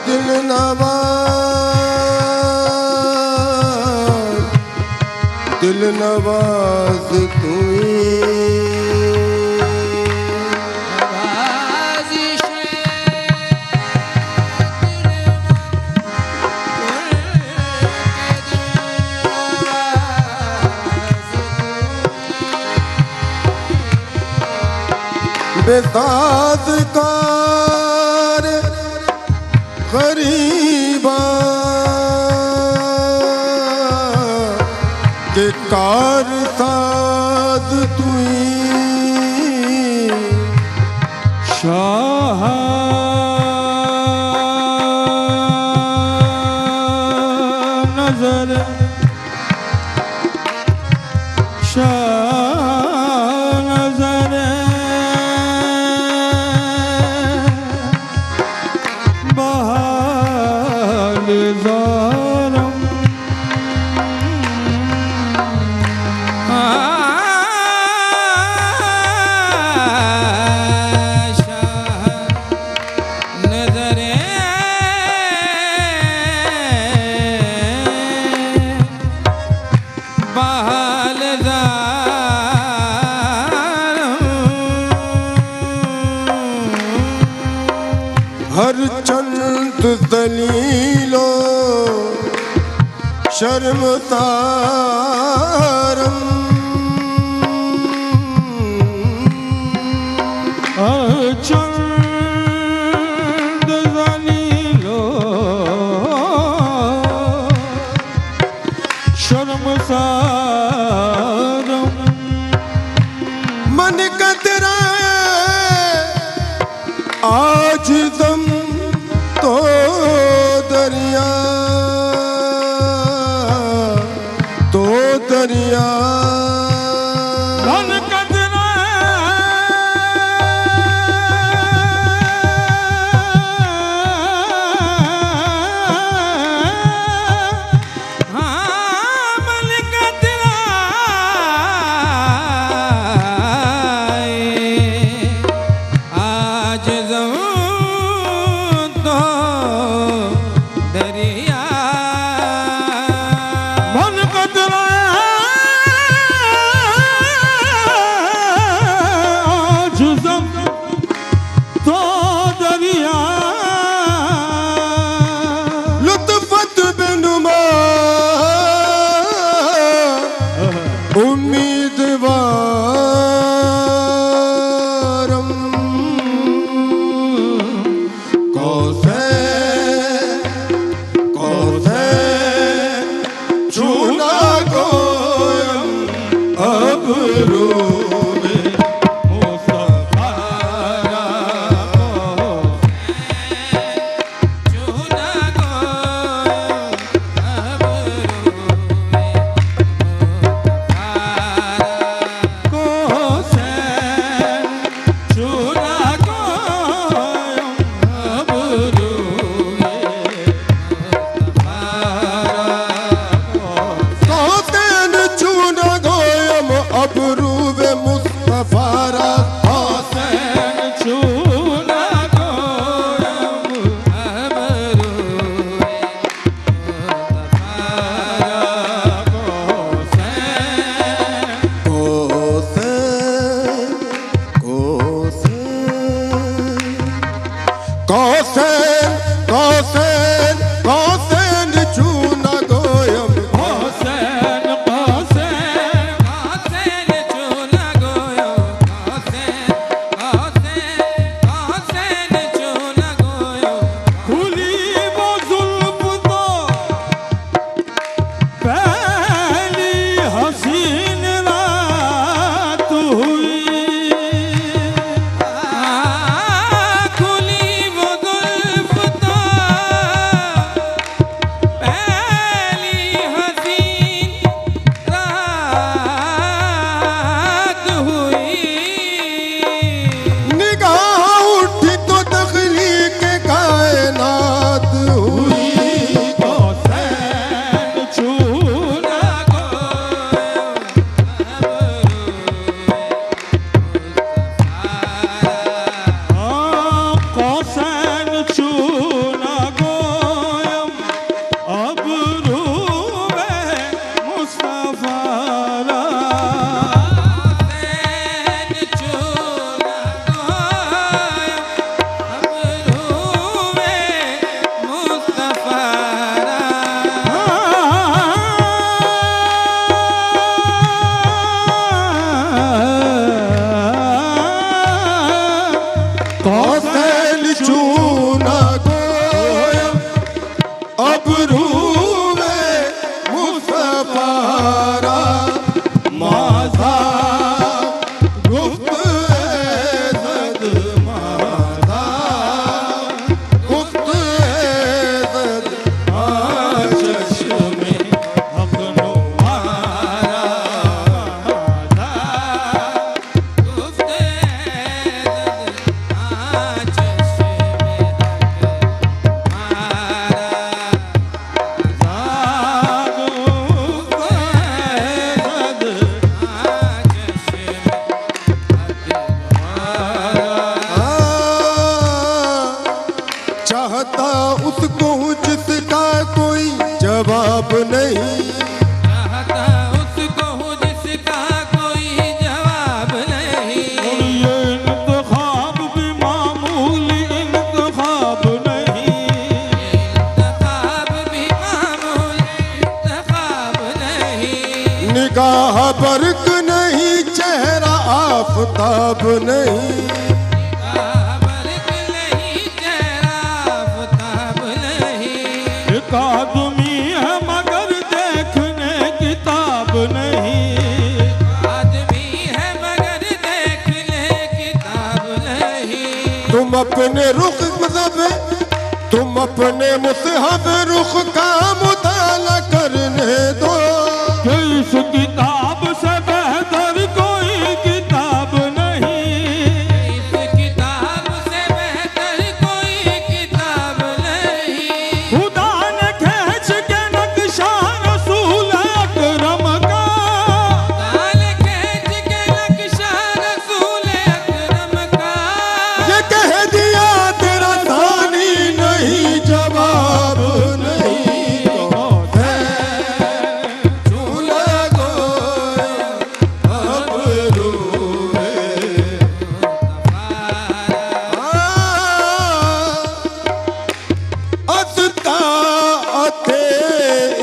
दिल नवाज तू बेसाज कार गरीबा के कार साज तुई शाह नजर शाह नजर बहाल ज़ारम हर चंद दलीलो शर्मसारम चंद दलीलो शर्मसारम मन का तेरा आज दम तो दरिया मन कदरा मन कदरा आज तो दरिया मन कदरा तुम्हारा माझा गुप्त ऐसद माझा गुप्त ऐसद चश्मे अपनो मारा गुफ्त चश्मे चाहता उसको जिसका कोई जवाब नहीं चाहता उसको हूँ जिसका कोई जवाब नहीं ये इंतखाब भी मामूली इंतखाब नहीं इंतखाब भी मामूली इंतखाब नहीं निगाह बर्क नहीं चेहरा आफताब नहीं बरक नहीं चेहरा आफताब नहीं एक आदमी है मगर देखने किताब नहीं आदमी है मगर देख ले किताब नहीं तुम अपने रुख मतलब तुम अपने मुसहफ रुख का मुताला करने दो कि इस किताब से बेहतर कोई किताब नहीं इस किताब से बेहतर कोई किताब नहीं खुदा ने खींच के नक्शा रसूल अकरम का काल खींच के नक्शा रसूल अकरम का ये कह दिया तेरा दानी नहीं जवाब नहीं झूला गोया अब रोए अता अते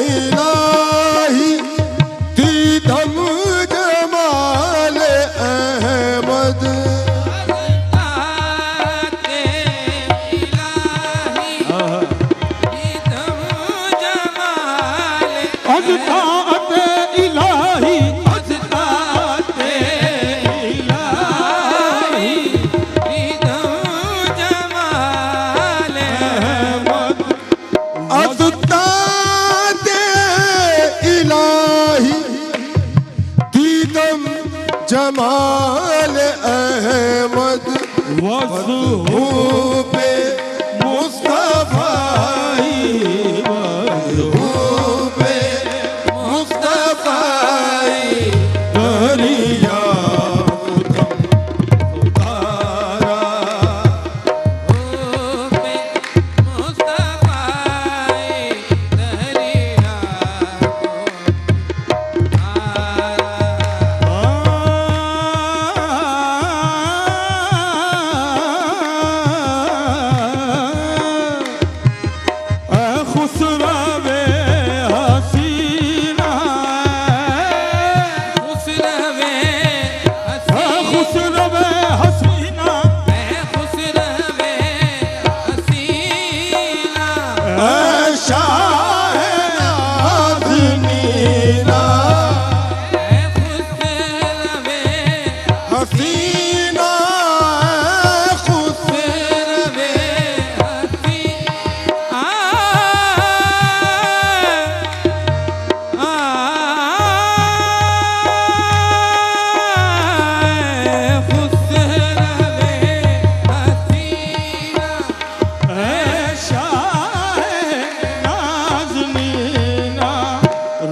इलाही दीदम जमाल अहमद आते इलाही दम जमाल अज़ताअत इलाही अज़ताअत इलाही दम जमाल अहमद अता दे इलाही दीदम जमाल अहमद वज़ू पे मुस्तफाई पे मुस्तफाई दरिया उतारा पे मुस्तफाए दरिया खुसरवे हसीना खुसरवे खुसरवे हसीना खुसरवे हसीना शाह नाज़नीना खुसरवे हसीना खुद खुसरवे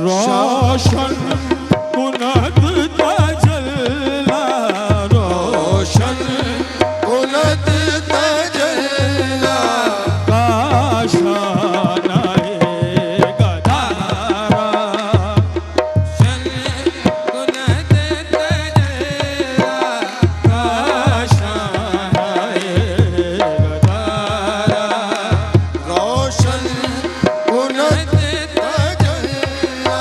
रोशन कुनत तजल्ला रोशन उलट तजल्ला काशानाए गदारा काशानाए गदारा रोशन उलट तजल्ला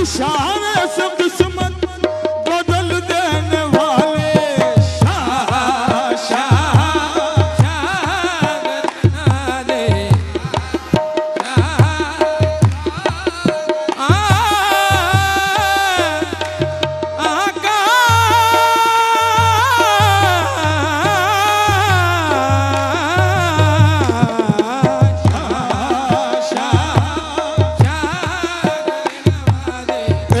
इशारे से किस्मत बदल देने वाले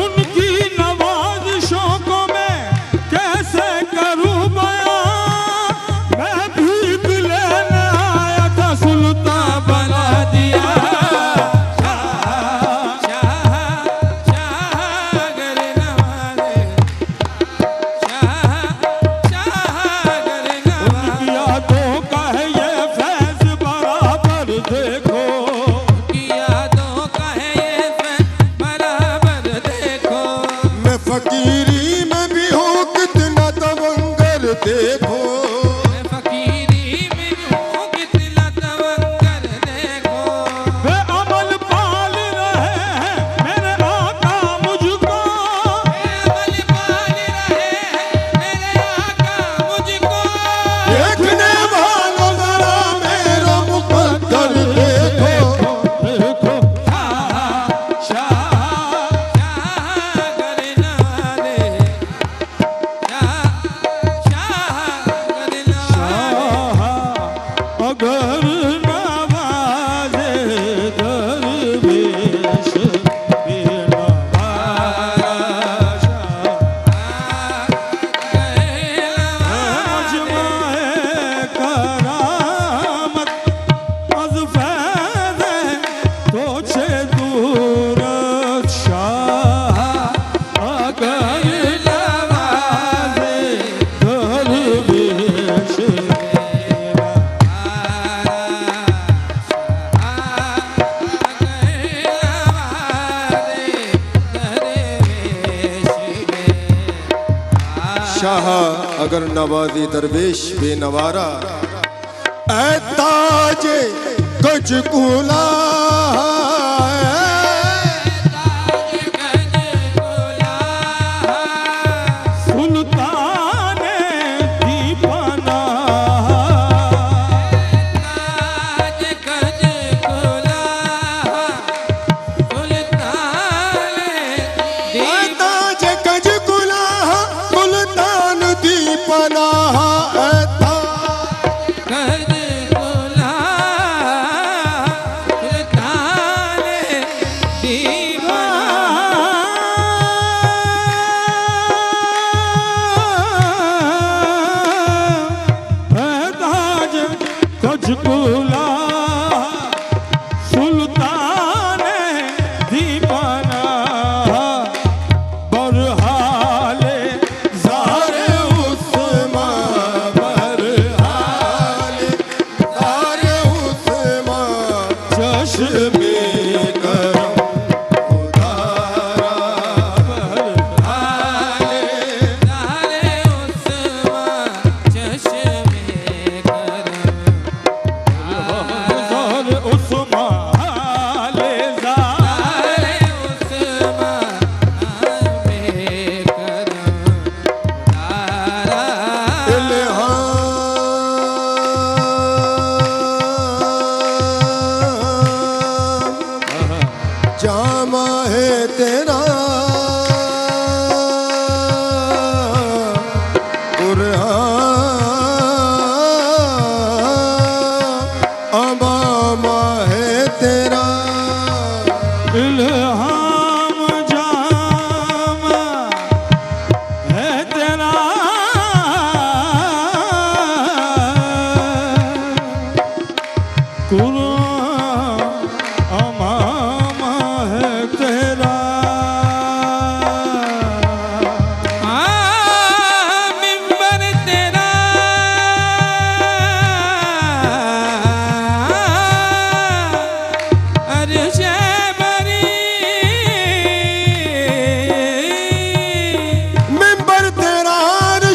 उनकी नवाज़िशों को मैं कैसे करूं बयां मैं भीख लेने आया था सुल्तान बना दिया उनकी यादों का है ये फैज़ बराबर देखो मैं फकीरी में भी हूँ कितना तवंगर देखो वे अमल पाल रहे हैं मेरे आका मुझको देखने वालों जरा मेरा मुकद्दर देखो देखो अगर नवाज़े दरवेश मजमाए करामत az feyz to çe dur şah agar navaze derviş Shah अगर नवाजी दरवेश बेनवारा ऐ ताजे गज कुला सुल्तान दीवाना ऐ ताजे गज कुला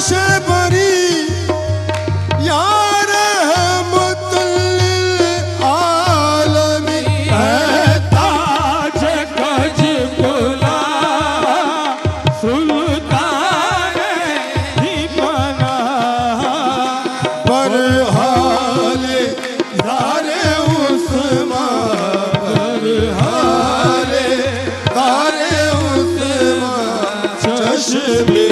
से बरी यार रहमतुल आलमीन ताज गज बुला सुल्तान ही बना पर हाले दारे उस्मान हाले दारे उस्मान चश्मे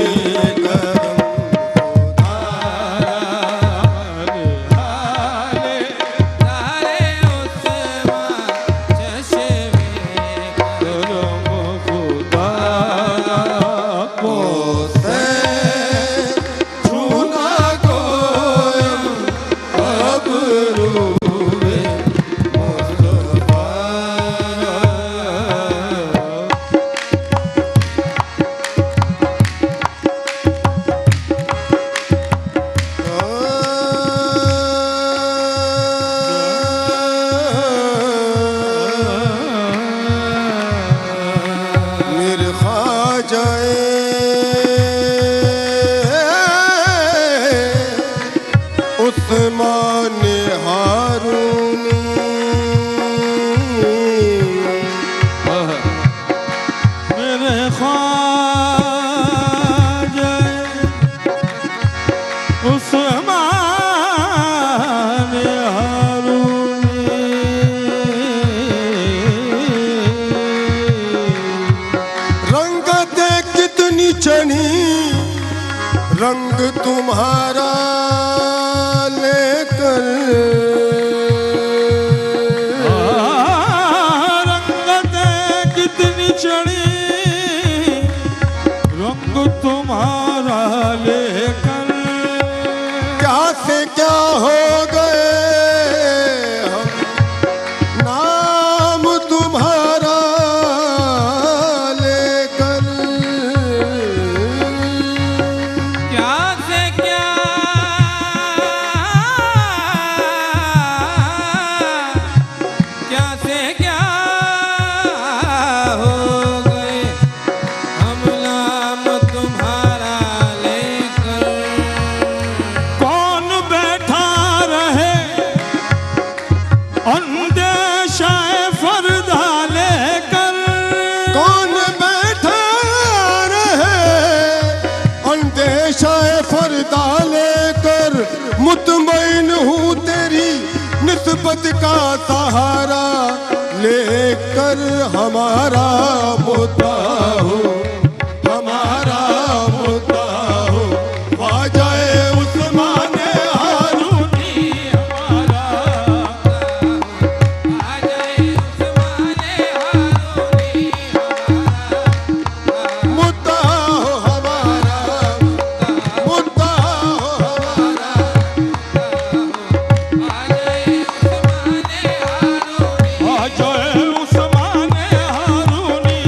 तारे उस्मान चश्मे छूना कोयम अबरूए मेरे ख्वाजाए उस्मान हारूनी मेरे ख्वाजा उस्मान हारूनी रंगते कितनी चढ़ी रंग तुम्हारा लेकर रंगते कितनी चढ़ी रंग तुम्हारा लेकर क्या से क्या हो गए हम नाम तुम्हारा लेकर क्या से क्या क्या से क्या हो गए हम नाम तुम्हारा लेकर कौन बैठा रहे अंदेशा फरदा लेकर कौन बैठा रहे अंदेशा फरदा लेकर मुतमईन हूँ तेरी निस्बत का सहारा लेकर हमारा मुद्दा हो हमारा मुद्दा हो ख्वाजाए उस्मान हारूनी हमारा आ जाए उस्मान हारूनी मुद्दा हो हमारा मुद्दा हो हमारा आ जाए उस्मान हारूनी आ जाए उस्मान हारूनी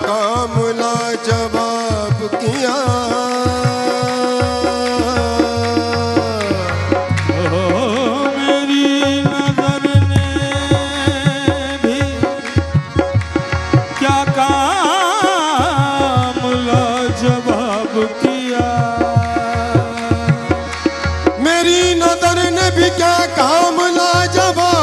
काम ला जवाब किया। मेरी नजर ने भी क्या काम लाजवाब किया। मेरी नजर ने भी क्या काम ला जवाब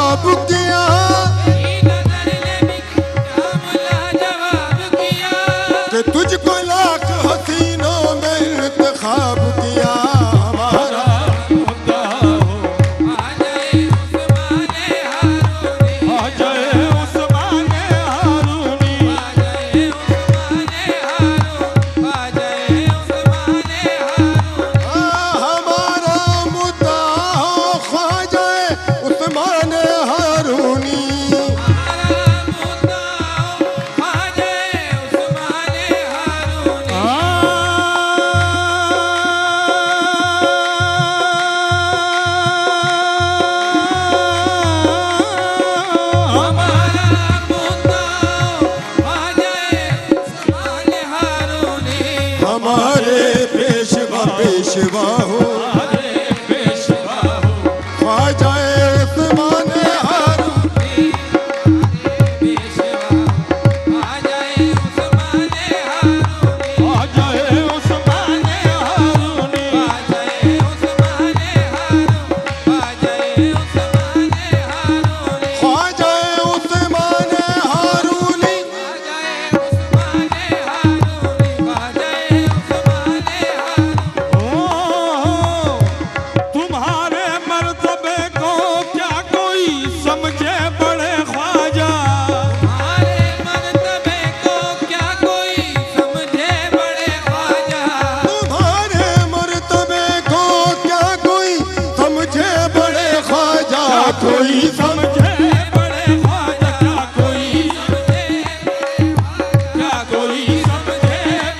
कोई समझे बड़े ख्वाजा क्या कोई समझे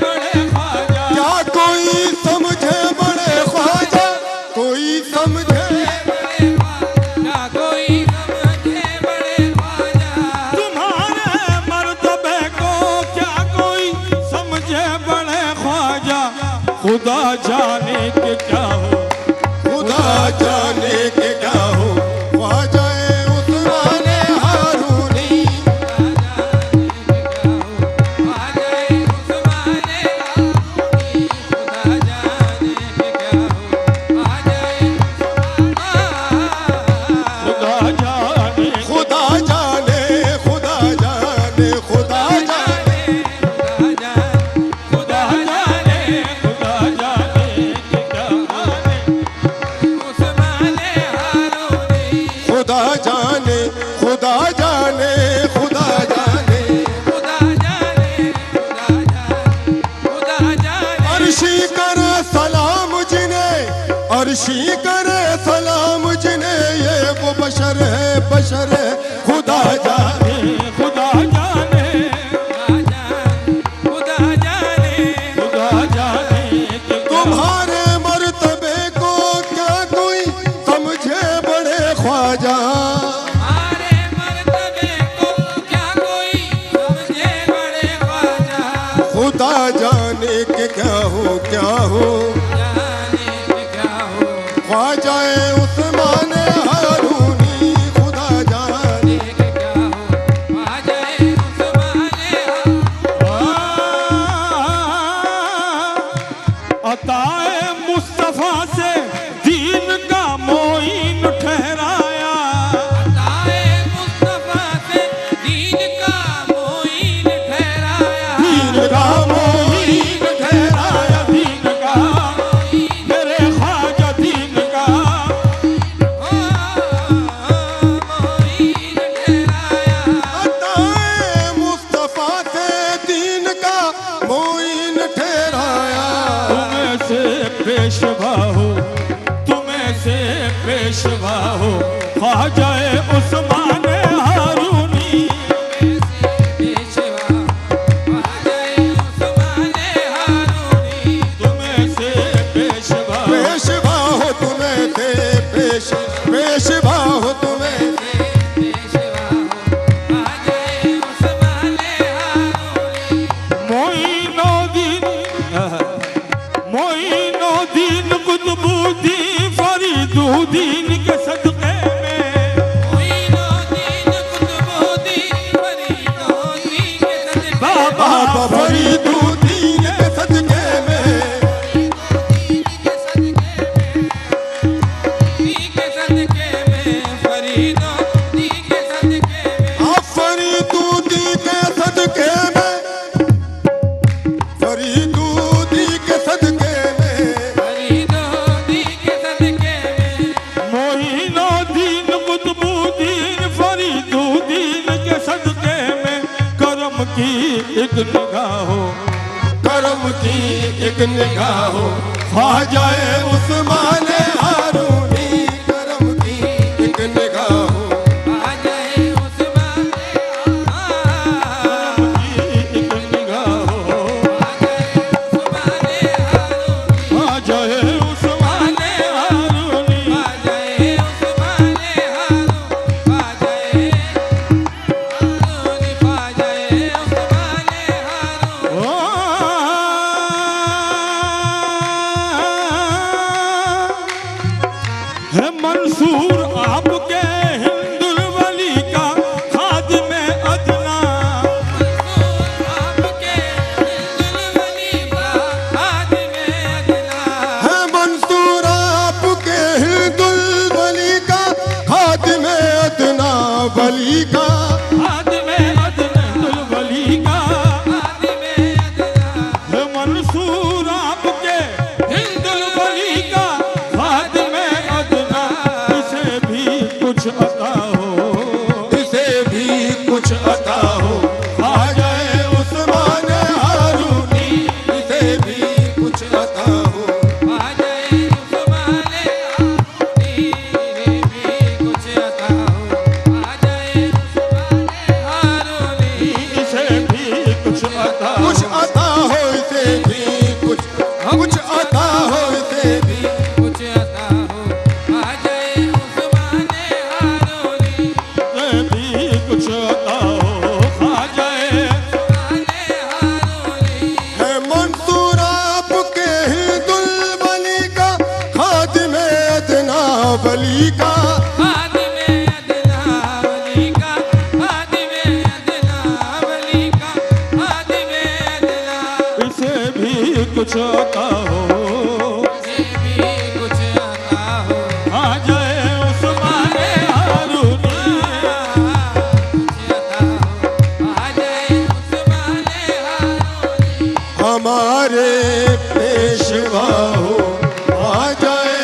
बड़े ख्वाजा क्या कोई समझे बड़े ख्वाजा कोई समझे क्या कोई समझे बड़े ख्वाजा तुम्हारे मर्तबे को क्या कोई समझे बड़े ख्वाजा खुदा जाने के क्या हो खुदा जाने के क्या हो ख्वाजा उस्मान हारूनी खुदा जाने खुदा जाने खुदा जाने खुदा जाने खुदा जाने खुदा जाने के क्या माने खुदा जाने खुदा जाने खुदा जाने अर्शी करे सलाम जिन्हें अर्शी करे सलाम जिन्हें ये वो बशर है खुदा जाने खुदा जाने खुदा जाने के क्या तुम्हारे मर्तबे को क्या कोई समझे बड़े ख्वाजा खुदा जाने के क्या हो ख्वाजा उस्मान हारूनी खुदा जाने अताए मुस्तफा से दीन का मोइन ठहराया दीन का मोइन ठहराया दीन का मेरे ख्वाजा दीन का अताए मुस्तफा से दीन का मोइन ठहराया तुम्हें से पेशवा हो तुम्हें से पेशवा हो ख्वाजा उस्मान हारूनी तुम्हें से पेशवा पेशवा हो तुम्हें थे पेशवा हो तुम्हें मोइनुद्दीन कुतुबुद्दीन फरीदुद्दीन के सदक़े में बाबा फरीदुद्दीन के सदके में आप फरीदुद्दीन के सदके में फरीदुद्दीन के सदके में मोइनुद्दीन कुतुबुद्दीन फरीदुद्दीन के सदक़े में करम की एक निगाहो करम की एक निगाह ख्वाजा उस्मान हारूनी करम की एक निगाह एक निगाहो आ जाए उस्मान हारूनी है मंसूर आपके हिंदुल वली का खादिम अदना है मंसूर आपके हिंदुल वली का खादिम अदना वली का खादिम अदना हिंदुल वली का है मंसूर आपके हिंदुल वली का खादिम अदना इसे भी कुछ अता हो इसे भी कुछ अता हो ख्वाजा उस्मान हारूनी इसे भी कुछ अता हो कुछ आता हो, मुझे भी कुछ आता हो, आ जाए उस्माने हारूनी। कुछ आता हो, आ जाए उस्माने हारूनी। हमारे पेशवा हो आ जाए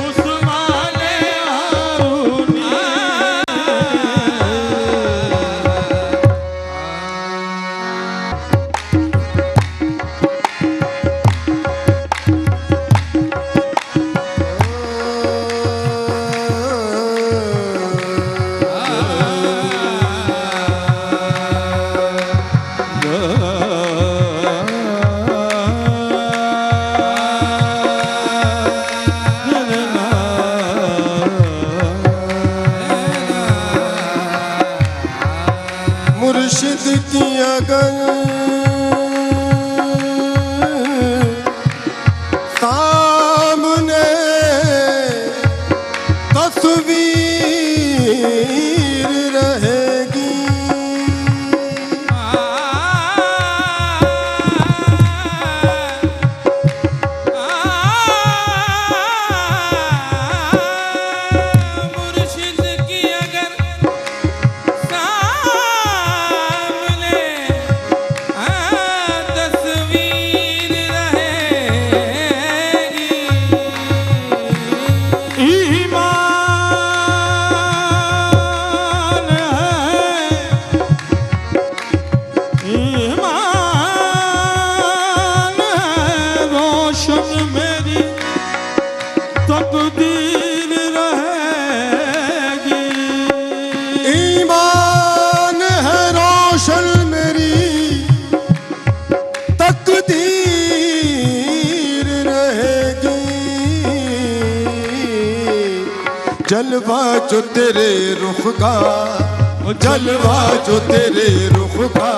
उस्माने हारूनी। मुर्शिद की अगर सामने तस्वीर रहेगी, मुर्शिद की अगर सामने तस्वीर रहेगी, ईमान है, ईमान है, रोशन मेरी तकदीर रहेगी। ईमान है रोशन मेरी तकदीर रहेगी, जलवा जो तेरे रुख का, जलवा जो तेरे रुख का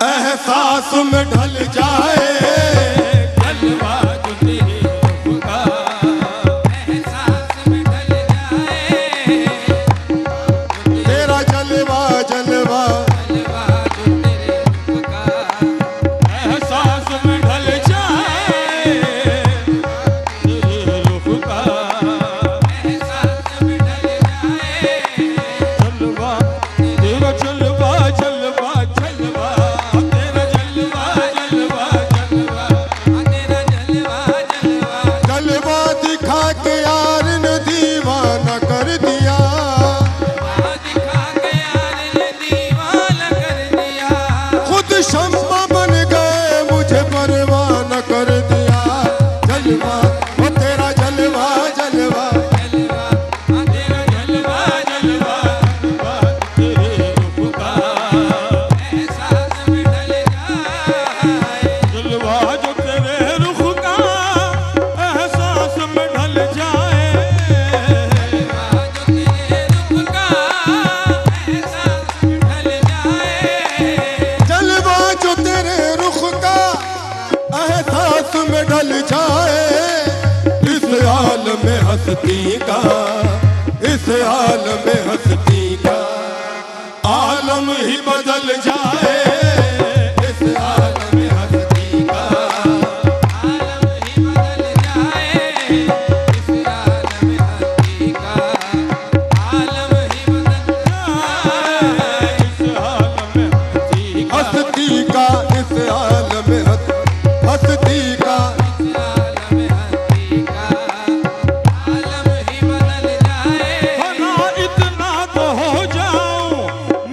एहसास में ढल जाए, जलवा जो तेरे रूप का, एहसास में ढल जाए, तेरा जलवा जलवा जलवा जो तेरे रूप का, एहसास में ढल जाए, तेरे रूप का एहसास में ढल जाए, जलवा, तेरा जलवा जलवा जलवा, तेरा जलवा जलवा जलवा, तेरा जलवा जलवा, जलवा दिखा के यार ने दीवाना कर दिया, दिखा के यार ने दीवाना कर दिया, खुद शम्मा बन गए मुझे परवाना कर दिया, जलवा वो तेरा जलवा जलवा जलवा तेरा जलवा जलवा, तेरे रूप का एहसास में ढल जाए, जलवा जो तेरे रुख का एहसास में ढल जाए, जो तेरे रूप का एहसास में ढल जाए, जलवा जो तेरे रुख का एहसास में ढल जाए, इस आलम में हस्ती का, इस आलम में हस्ती का आलम ही बदल जाए, इस आलम में हस्ती का आलम ही बदल जाए, इस आलम हस्ती का आलम ही बदल जाए, इस हाल में हंसी का हस्ती का, इस आलम में हस्ती का इस आलम हस्ती का आलम ही बदल जाए, बना इतना तो हो जाऊं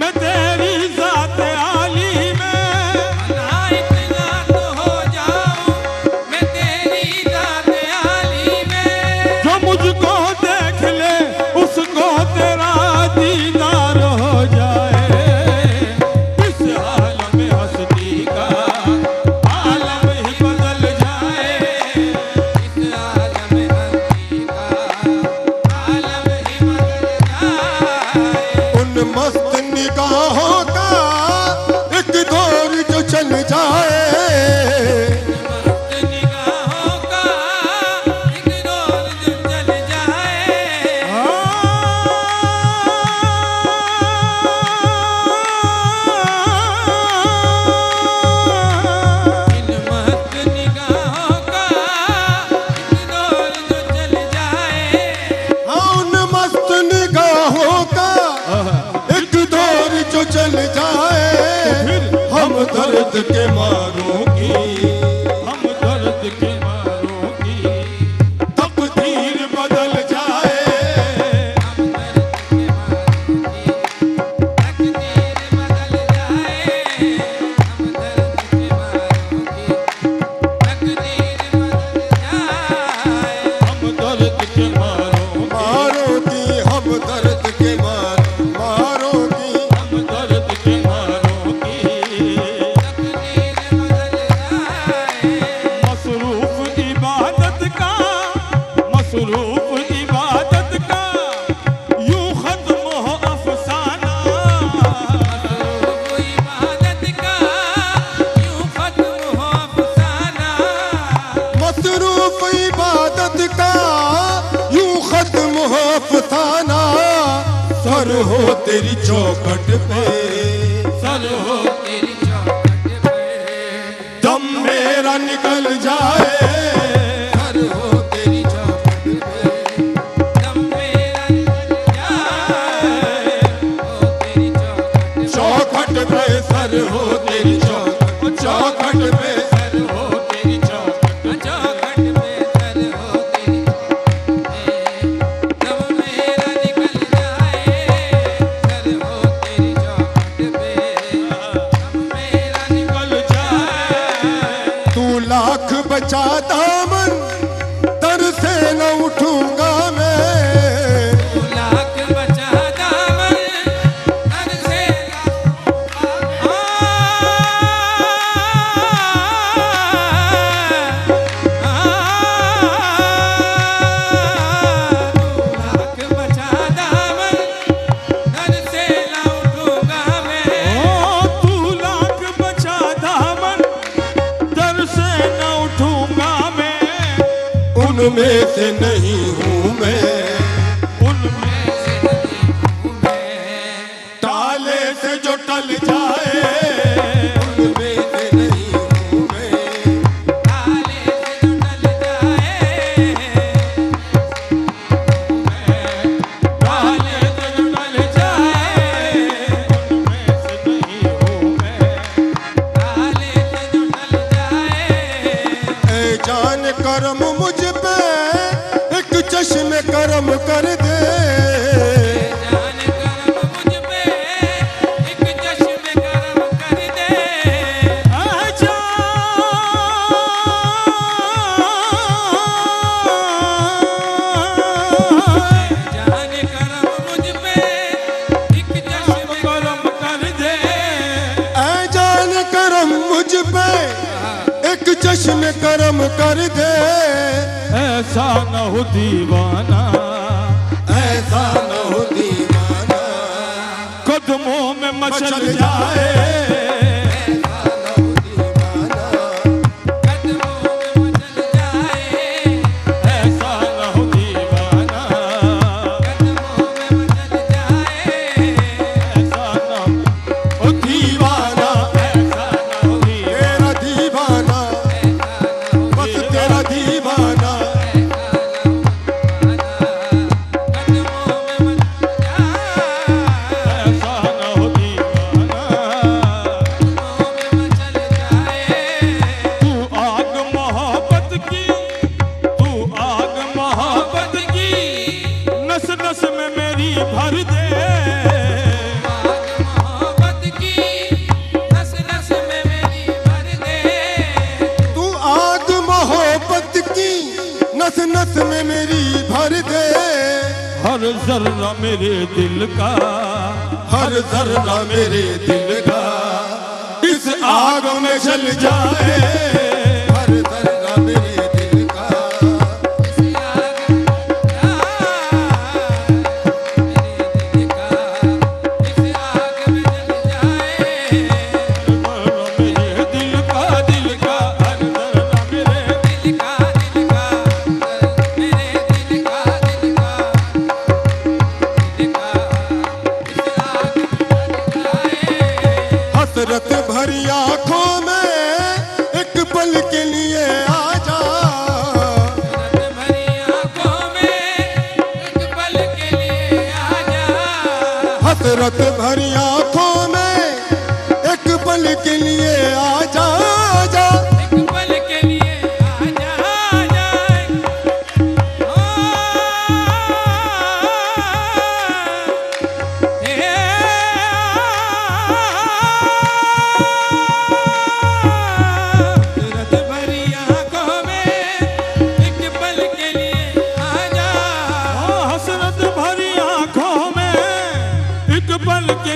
मैं तेरी जात आली में, ना इतना तो हो जाऊं मैं तेरी जात आली में, जो मुझको देख ले उसको तेरा दीदार हो जाए, इस हाल में हंसती का आलम ही बदल जाए, इस आलम हस्ती का आलम ही बदल जाए, उन मस्त निगाहों का एक दौर जो चल जाए, मस्त निगाहों का एक दौर जो चल जाए, के मारों की हम दर्द के मारों की तकदीर बदल जाए। हम दर्द के मारों की तकदीर बदल जाए। हम दर्द के मारों की तकदीर बदल जाए। हम दर्द के मारों मारों की हम दर्द के मारों की हम दर्द के मारों की तकदीर बदल जाए। मसरूफ इबादत का मसरूफ इबादत का यूं खत्म हो अफसाना। मसरूफ इबादत का यूं खत्म हो अफसाना। मसरूफ इबादत का यूं खत्म हो अफसाना। सर हो तेरी चौखट पे सर हो तेरी चौखट पे दम मेरा निकल जाए। सर हो तेरी चौखट पे दम मेरा निकल जाए। हो तेरी चौखट चौखट पे सर हो तेरी चौखट पे सर हो तेरी चौखट चौखट पे सर हो तेरी दम मेरा निकल जाए। सर हो तेरी चौखट पे दम मेरा निकल जाए। तू लाख बचा दामन तर से न उठूंगा मैं। लाख बचा दामन तर से लाख बचा दामन तर से ना उठूंगा मैं। तू लाख बचा दामन दर से न उठूंगा मैं। उनमें से नहीं हूँ मैं। उनमें से नहीं हूँ मैं। ताले से जो टल जाए उनमें से नहीं हूँ मैं। ताले से जो टल जाए। ताले से जो टल जाए। उनमें से नहीं हूँ मैं। ताले से जो टल जाए। ऐ जान करम मुझ पे एक चश्मे करम कर दे। जान करम मुझ पे एक चश्मे करम कर दे। जान करम मुझ पे एक चश्मे करम कर दे। ऐ जान करम मुझ पे एक चश्मे करम कर दे। ऐसा न हो दीवाना ऐसा न हो दीवाना कदमों में मचल मचल जाए। ऐसा न हो दीवाना कदमों में मचल जाए। ऐसा न हो दीवाना कदमों में मचल जाए। ऐसा न हो दीवाना ऐसा न हो तेरा दीवाना बस तेरा दीवाना। कदमों में मचल जाए। ऐसा न हो दीवाना। कदमों में मचल जाए। तू आग मोहब्बत की तू आग मोहब्बत की नस नस में मेरी भर दे। आग मोहब्बत की नस नस में मेरी भर दे। तू आग मोहब्बत की नस नस में मेरी भर दे। हर जर्रा मेरे दिल का हर जर्रा मेरे दिल का इस आग में जल जाए। हर जर्रा मेरे दिल का इस आग में जल जाए। मेरे दिल का इस आग में जल जाए। मेरे दिल का हर जर्रा मेरे दिल का मेरे दिल का दिल का इस आग में जल जाए। हसरत भरी आंखों में एक पल के लिए आ जा। रत भरी आंखों में एक पल के लिए आ जा। हसरत भरी आंखों में एक पल के लिए आ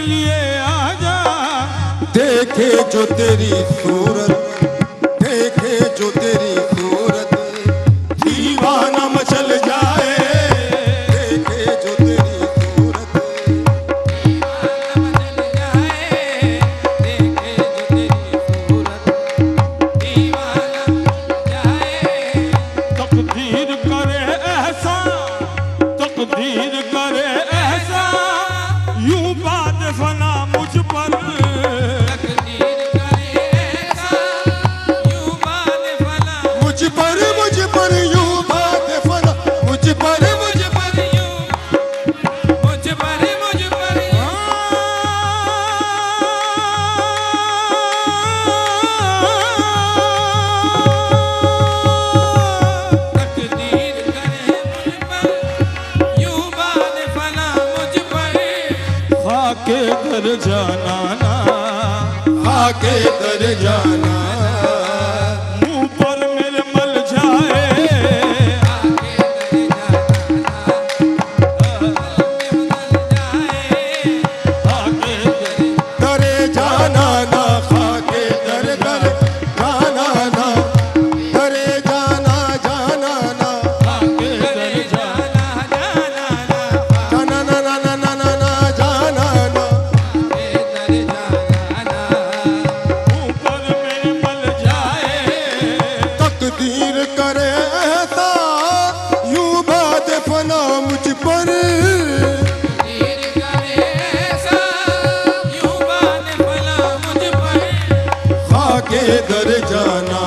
लिए आजा। देखे जो तेरी सूरत, देखे जो तेरी सूरत, दीवाना मचल जाए। देखे जो तेरी सूरत, दीवाना मचल जाए। देखे जो तेरी सूरत, दीवाना मचल जाए। तकदीर करे ऐसा, तकदीर करे ऐसा, यूं बात फना मुझ पर। तकदीर करे ऐसा, यूं बात फना मुझ पर यूं बात फना, मुझ पर मुझ पर यूं, मुझ पर यूं। तकदीर करे मुझ पर, यूं बात फना मुझ पर। खाके दर जाना ना, आके दर जाना। मुंह पर मेरे मल जाए। आगे दर जाना ना, आगे दर दरे जाना ना, खाके दर जाना ना, दरे जाना जाना ना, आगे दर जाना जाना ना, जाना ना ना ना ना ना ना जाना ना। आगे दर जाना ना। मुंह पर मेरे मल जाए। तकदीर करे ऐसा, यूं बात फना मुझ पर। तकदीर करे ऐसा, यूं बात फना मुझ पर। खाके दर जाना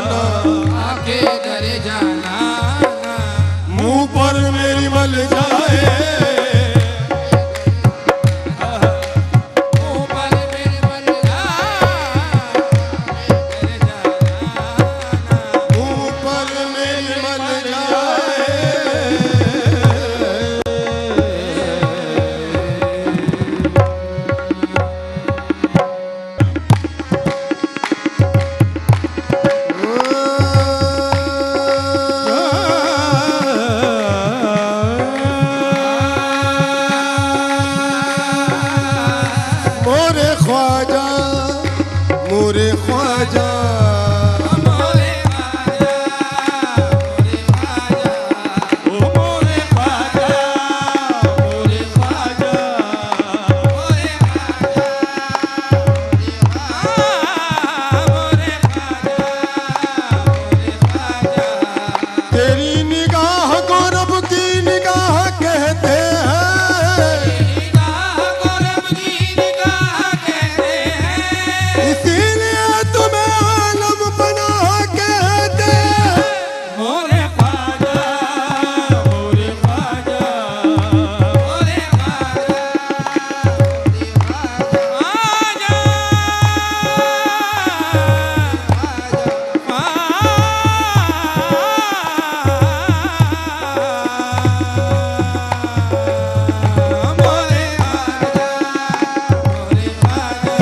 ना, आगे दर जाना ना, मुंह पर मेरी मल जाए। मुंह पर मेरे मल जाए। दर जाना ना, मुंह पर मेरी मल जाए। मोरे ख्वाजा, मोरे ख्वाजा, मोरे ख्वाजा, मोरे ख्वाजा, ओ मोरे ख्वाजा, मोरे ख्वाजा। मोरे ख्वाजा, मोरे ख्वाजा, मोरे ख्वाजा। तेरी निगाह को रब की निगाह कहते हैं। निगाह को रब की निगाह कहते हैं। इसीलिए तुम्हें आलम बना कहते हैं। मोरे ख्वाजा, मोरे ख्वाजा, मोरे ख्वाजा, ख्वाजा। मोरे ख्वाजा, मोरे ख्वाजा।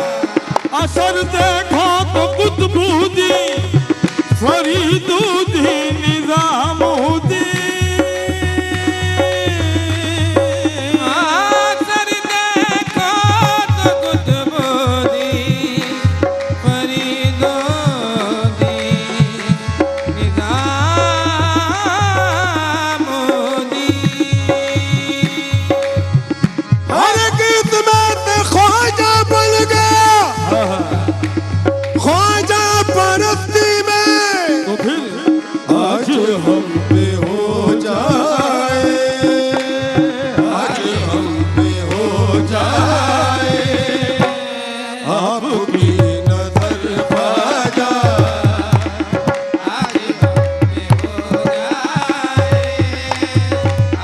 असर देखो तो कुतुबुद्दी, फरीदुद्दी, निजामुद्दी। आसर देखो तो कुतुबुद्दी, फरीदुद्दी, निजामुद्दी। हर गीत में ते ख्वाजा बन गया, ख्वाजा परस्ती में। तो फिर आज हम पे हो जाए, आज हम पे हो जाए आपकी नजर ख्वाजा। आज हम पे हो जाए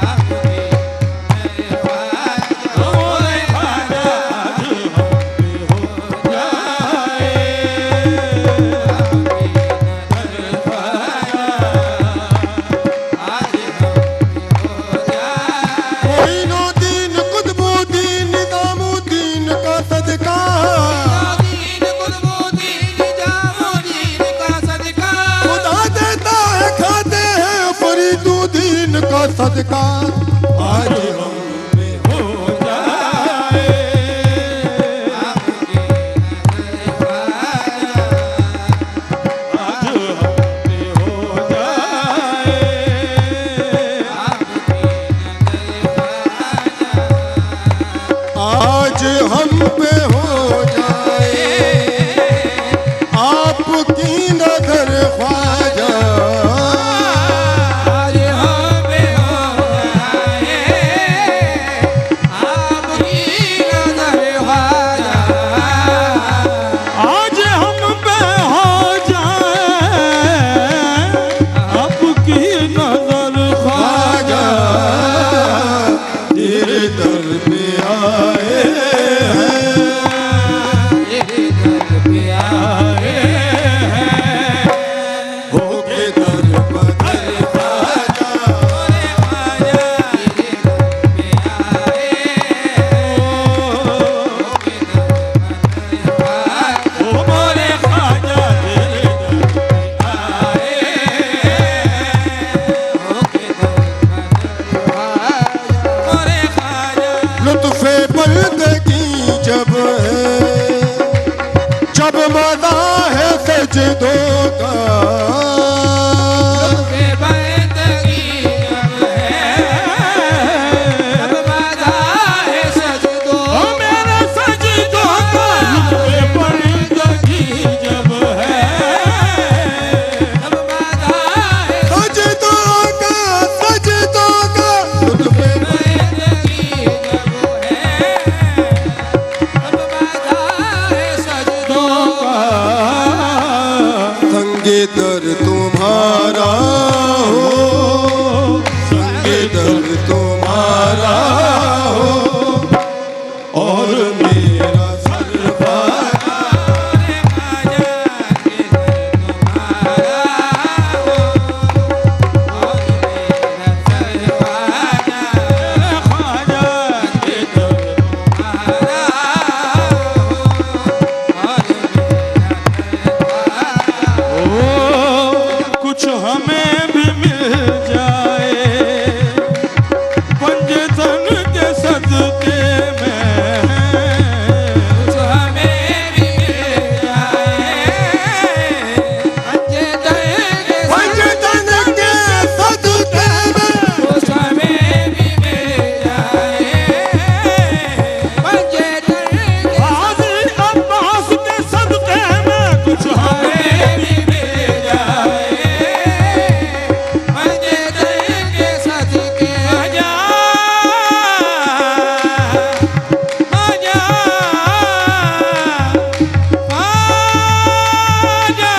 आपकी मेरे ख्वाजा। मोरे ख्वाजा, आज हम पे हो जाए। आपकी नजर ख्वाजा। आज हम पे हो जाए। मोइनुद्दीन कुतुबुद्दीन निजामुद्दीन आज हम पे हो जाए आपकी नजर ख्वाजा, आज हमें हो जाए आपकी नजर ख्वाजा, आज हम पे हो जाए आपकी नजर ख्वाजा, तेरे दर पे आए तेरे दर पे आए होके दर बदर ख्वाजा, मोरे ख्वाजा, तेरे दर पे आए ओ मोरे ख्वाजा तेरे मोरे ख्वाजा, लुत्फ़े बंदगी जब है, जब मज़ा है सजदों का, बेबंदगी जब है जब मज़ा है सजदों ओ मेरा सजदों का लुत्फ़े बंदगी जब है, जब मज़ा है सजदों का लुत्फ़े बंदगी जब है जब मज़ा है सजदों का, संगे दर तुम्हारा हो, संगे दर तुम्हारा हो और मेरा सर ख्वाजा, मोरे ख्वाजा के दर तुम्हारा हो और मेरा सर ख्वाजा, ख्वाजा के दर तुम्हारा हो और मेरा कुछ हमें भी मिल जाए पंजतन के सदके में, कुछ हमें भी मिल जाए पंजतन के सदके में, कुछ हमें भी मिल जाए हाजी अब्बास के सदके में कुछ हमें भी मिल जाए के सदके आजा आजा आजा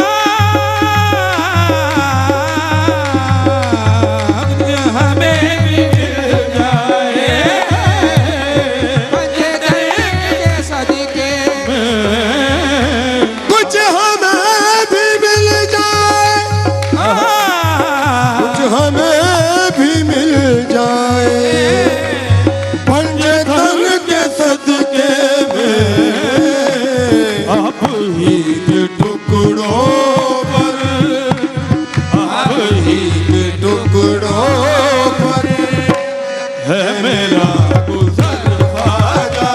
हमें भी मिल जाए के सदके कुछ हमें भी मिल जाए, कुछ हमें भी मिल जाए पंजतन के सदके में, आप ही के टुकड़ों पर, आप ही के टुकड़ों पर है मेरा गुजर ख्वाजा,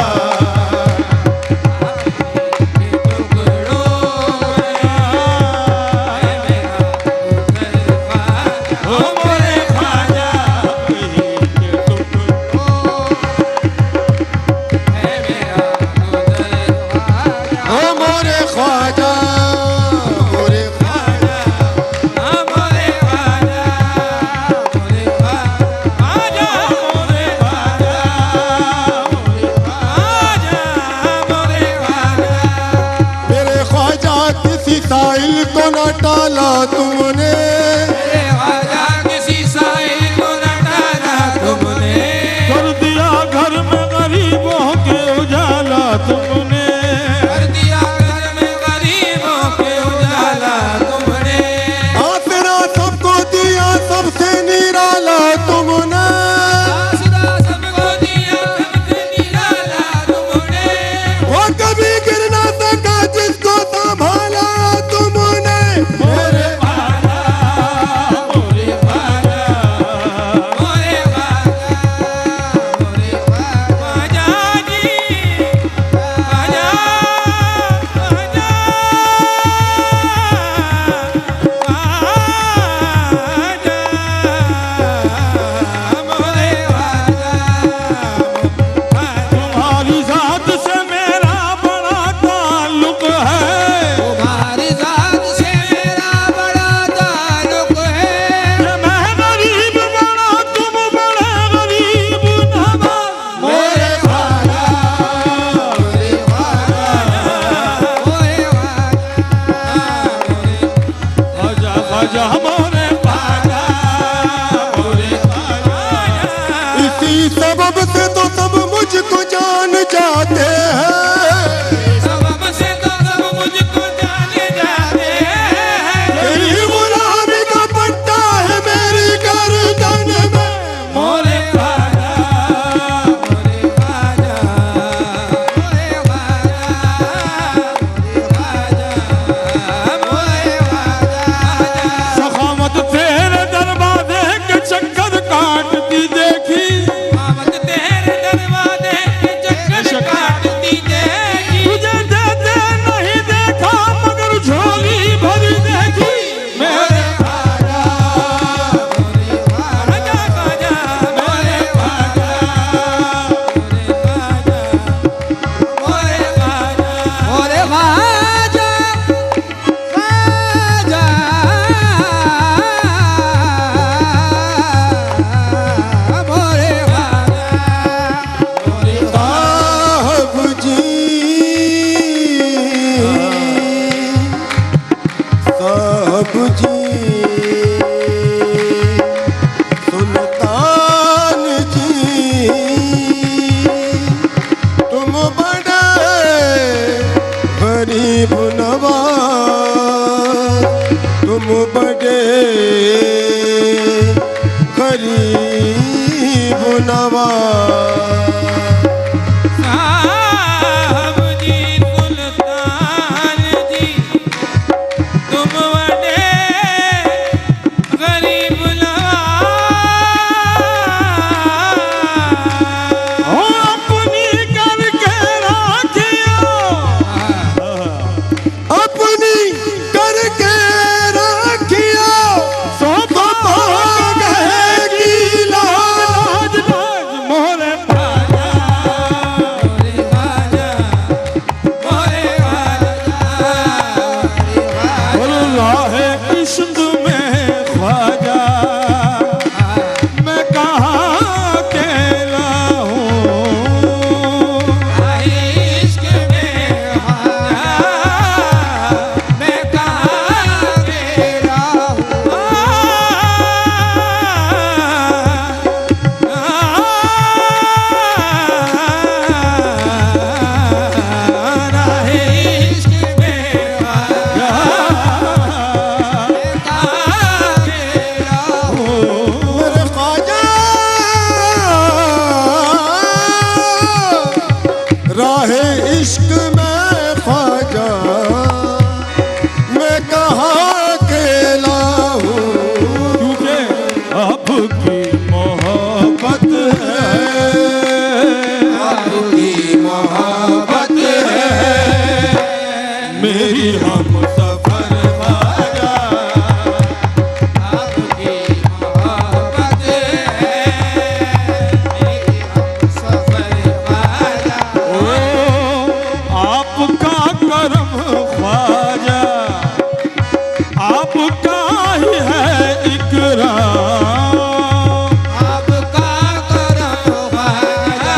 ओ मोरे ख्वाजा के टुकड़ों ओ मोरे ख्वाजा, मोरे ख्वाजा, मेरे ख्वाजा किसी साइल को न टाला तुमने, कर दिया घर में गरीबों के उजाला तुमने, आसरा सबको दिया सबसे निराला तुमने, वो कभी गिर ना सका जिसको संभाला तुमने, मोरे ख्वाजा मोहब्बत है, मेरी हम सफर ख्वाजा, आपकी मोहब्बत है, मेरी हमसफर ख्वाजा। आपका करम ख्वाजा, आपका ही है इकराम, आपका करम ख्वाजा,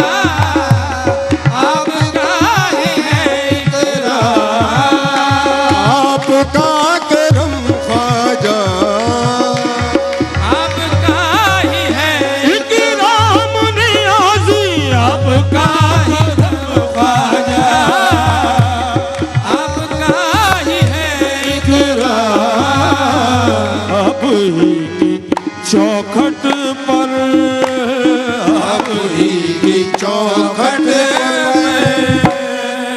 आपका ही है इकराम। आपका करम ख्वाजा, आपका ही है इकराम नियाज़ी आपका करम ख्वाजा, आपका ही है इकराम। अब ही की चौखट पर, आप ही की चौखट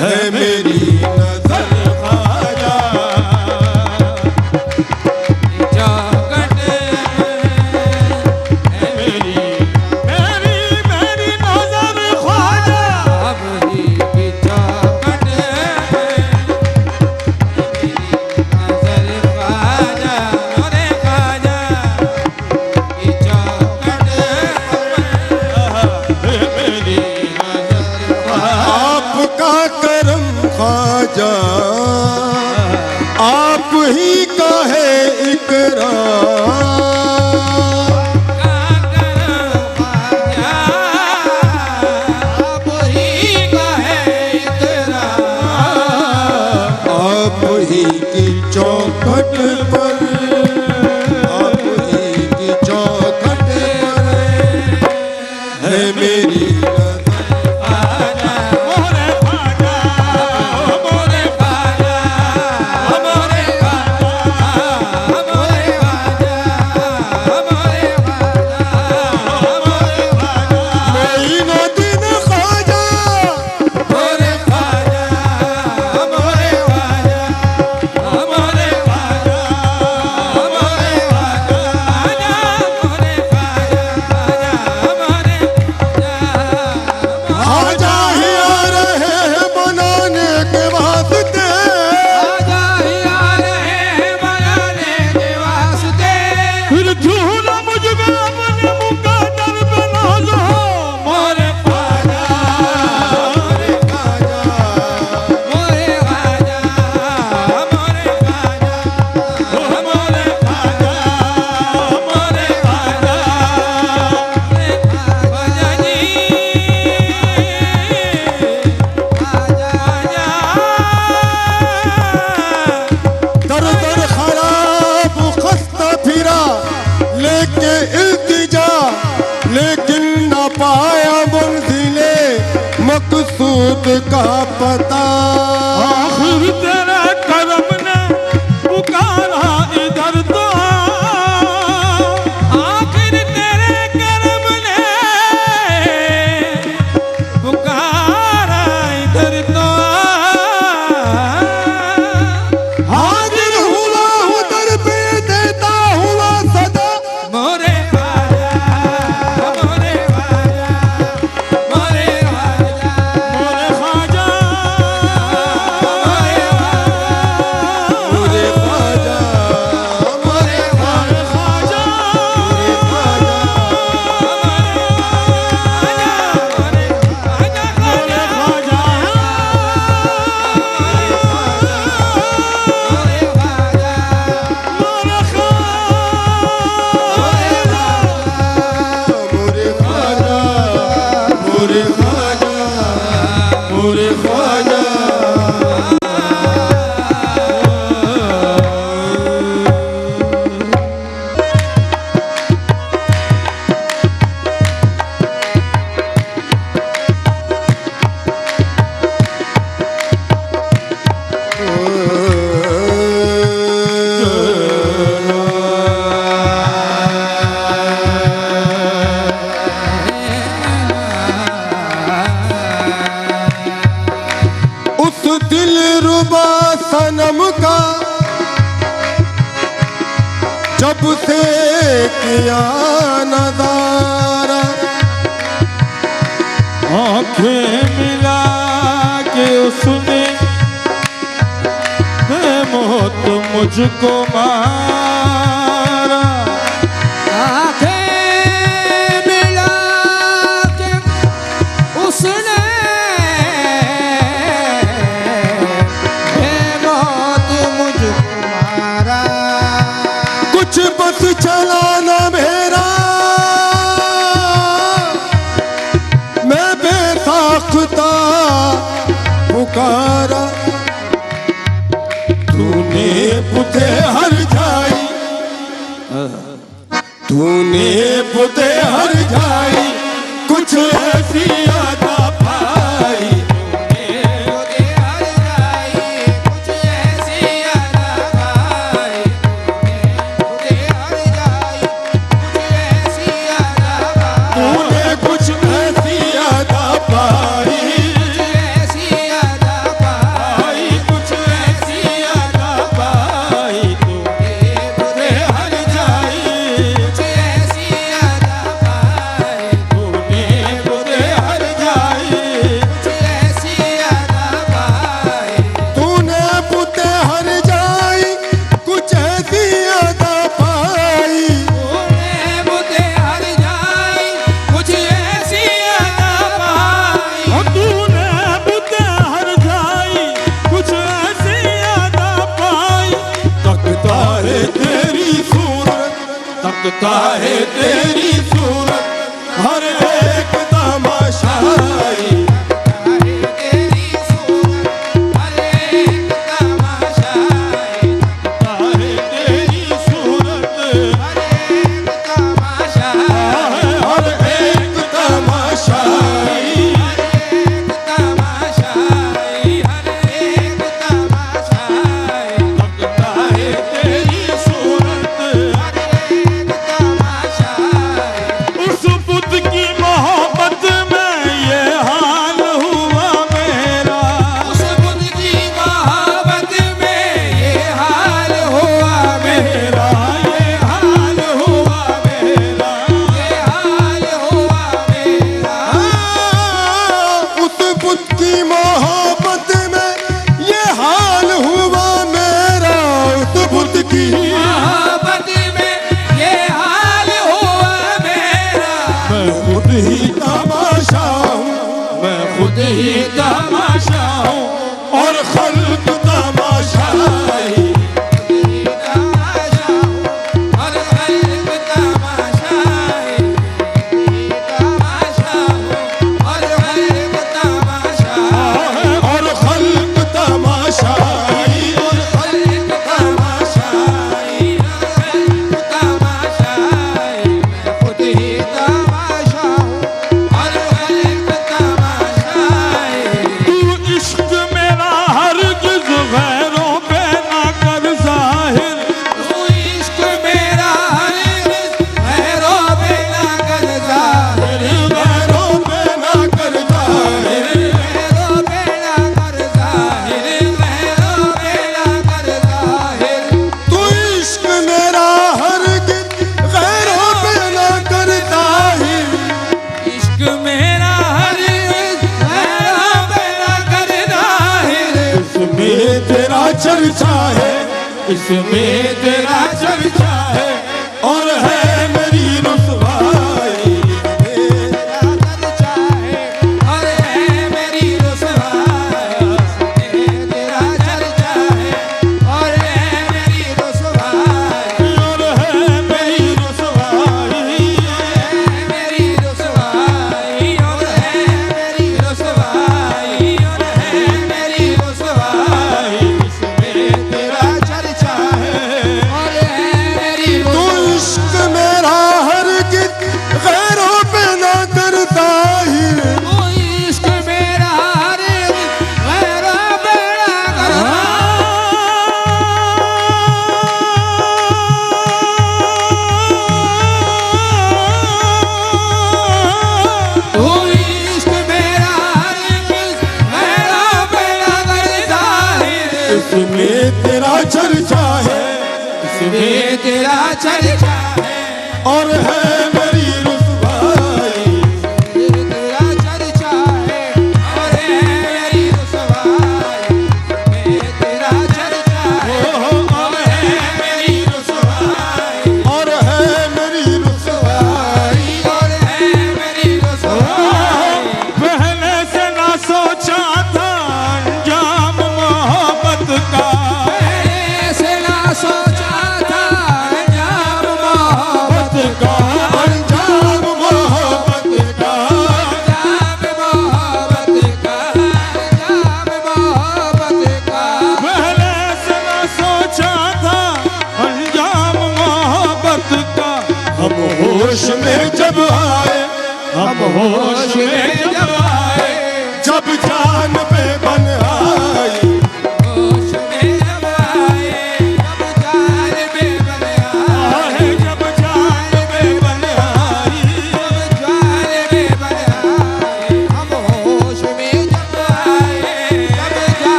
है मेरी नजर ख्वाजा, चौखट है मेरी नजर ख्वाजा, अब ही की चौखट है मेरी नजर ख्वाजा। मोरे ख्वाजा की चौखट मेरी आपका करम ख्वाजा, आप ही का है इकराम। का करम ख्वाजा, आप ही का है इकराम। आप ही की चौखट पर, आप ही की चौखट पर है मेरी नजर ख्वाजा, मोरे ख्वाजा, मोरे ख्वाजा, मोरे ख्वाजा, मोरे ख्वाजा, मोरे ख्वाजा, मेरी न दिन ख्वाजा, मोरे ख्वाजा, मोरे ख्वाजा, मोरे ख्वाजा, मोरे ख्वाजा, मोरे ख्वाजा, मोरे ख्वाजा ही आ रहे हैं बनाने के वास्ते, ख्वाजा ही आ रहे हैं बनाने के वास्ते। फिर झूला मुझ में अपने मुकद्दर पे नाज हो, मोरे ख्वाजा, मोरे ख्वाजा, मोरे ख्वाजा, मोरे ख्वाजा, मोरे ख्वाजा, मोरे ख्वाजा, ख्वाजा जी, ख्वाजा। दर दर खराब खस्ता फिरा लेके इल्तिजा, लेकिन न पाया मंजिले मकसूद का पता। आखिर तेरे करम ने पुकारा इधर तो आ, आखिर तेरे करम ने पुकारा इधर तो आ। हाजिर हुआ हूँ दर पे देता हुआ सदा, मोरे ख्वाजा, मोरे ख्वाजा, मोरे ख्वाजा, मोरे ख्वाजा, मोरे ख्वाजा, मोरे ख्वाजा, मोरे ख्वाजा, मोरे ख्वाजा, मोरे ख्वाजा, मोरे ख्वाजा, मोरे मोरे ख्वाजा, मोरे ख्वाजा। उस दिलरुबा सनम का जब से किया नजारा, आंखें मिला उसने मौत मुझको मारा। आंखें मिला के उसने मौत मुझको मारा। कुछ बस चला ना मेरा, मैं बेसाख्ता पुकारा। तूने पुते हर जाई, तूने पुते हर जाई, कुछ ऐसी यादा पाई। तूने हर जाई कुछ ऐसी यादा पाई। तूने हर जाई कुछ ऐसी यादा पाई। तूने कुछ ऐसी यादा पाई, ऐसी यादा पाई। कुछ ऐसी यादा पाई। तूने हर जाई कुछ ऐसी यादा पाई। तूने बुरे हर जाई। कुछ ऐसी यादा पाई। तूने पुते हर जाई, कुछ ऐसी यादा पाई। तूने मुझे हर जाई कुछ ऐसी यादा पाई। तूने बुते हर जाई कुछ ऐसी यादा पाई। तकता है तेरी सूरत, तकता है तेरी सूरत, हर एक तमाशाई। तेरी सूरत हर एक तमाशाई। तारे तेरी सूरत हर एक तमाशाई। हर एक तमाशाई। तमाशाई हर एक तमाशाई। लगता है तेरी सूरत। हर एक तमाशाई। उस बुद्ध की मोहब्बत में ये हाल हुआ मेरा। उस बुद्ध की मोहब्बत में ये हाल हुआ मेरा। ये हाल हुआ मेरा। ये हाल हुआ मेरा। उस बुद्ध की मोहब्बत में ये हाल हुआ मेरा। उस बुद्ध की मोहब्बत में ये हाल हुआ मेरा। मैं खुद ही तमाशा हूँ, मैं खुद ही तमाशा हूँ और खल्क तमाशाई। तमाशा और खल्क तमाशाई। तमाशा और खल्क तमाशाई। और खल्क तमाशाई। और खल्क तमाशाई। खल्क तमाशाई। मैं खुद ही तमाशा हूँ और खल्क तमाशाई। तू इश्क मेरा हरगिज़ गैरों पे ना कर ज़ाहिर। तू इश्क मेरा हरगिज़ गैरों पे ना कर ज़ाहिर। गैरों पे ना कर जाहिर। गैरों पे ना कर ज़ाहिर। गैरों पे ना कर ज़ाहिर। तू इश्क मेरा हरगिज़ गैरों पे ना कर जाहिर। इश्क मेरा हरगिज़ गैरों पे ना कर ज़ाहिर। इसमें तेरा चर्चा है, इसमें तेरा चर्चा है और है मेरी रुसवाई। तेरा चर्चा है और है मेरी रुसवाई। तेरा चर्चा है और है मेरी रुसवाई। और है मेरी रुसवाई। मेरी रुसवाई और है मेरी रुसवाई। और है मेरी रुसवाई। इसमें तेरा चर्चा है और है मेरी तू रुसवाई। इश्क मेरा हरगिज़ गैरों पे ना कर जाहिर। तू इश्क मेरा हरगिज़ गैरों पे ना कर तू इश्क मेरा हरगिज़ गैरों पे ना कर ज़ाहिर। इसमें तेरा चर्चा है, इसमें तेरा चर्चा है और है मेरी रुसवाई। तेरा चर्चा है और है मेरी रुसवाई। होश में